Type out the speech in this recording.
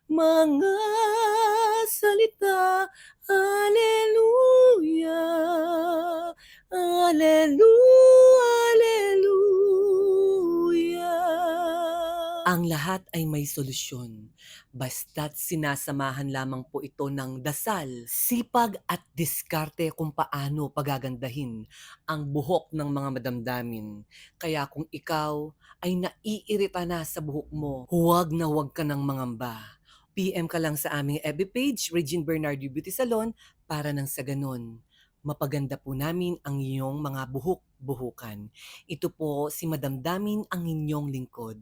mga salita. Hallelujah, Hallelujah. Ang lahat ay may solusyon, basta't sinasamahan lamang po ito ng dasal, sipag at diskarte kung paano pagagandahin ang buhok ng mga madamdamin. Kaya kung ikaw ay naiirita na sa buhok mo, huwag na huwag ka ng mangamba. PM ka lang sa aming FB page, Regine Bernardo Beauty Salon, para nang sa ganon, mapaganda po namin ang iyong mga buhok-buhukan. Ito po si Madamdamin, ang inyong lingkod.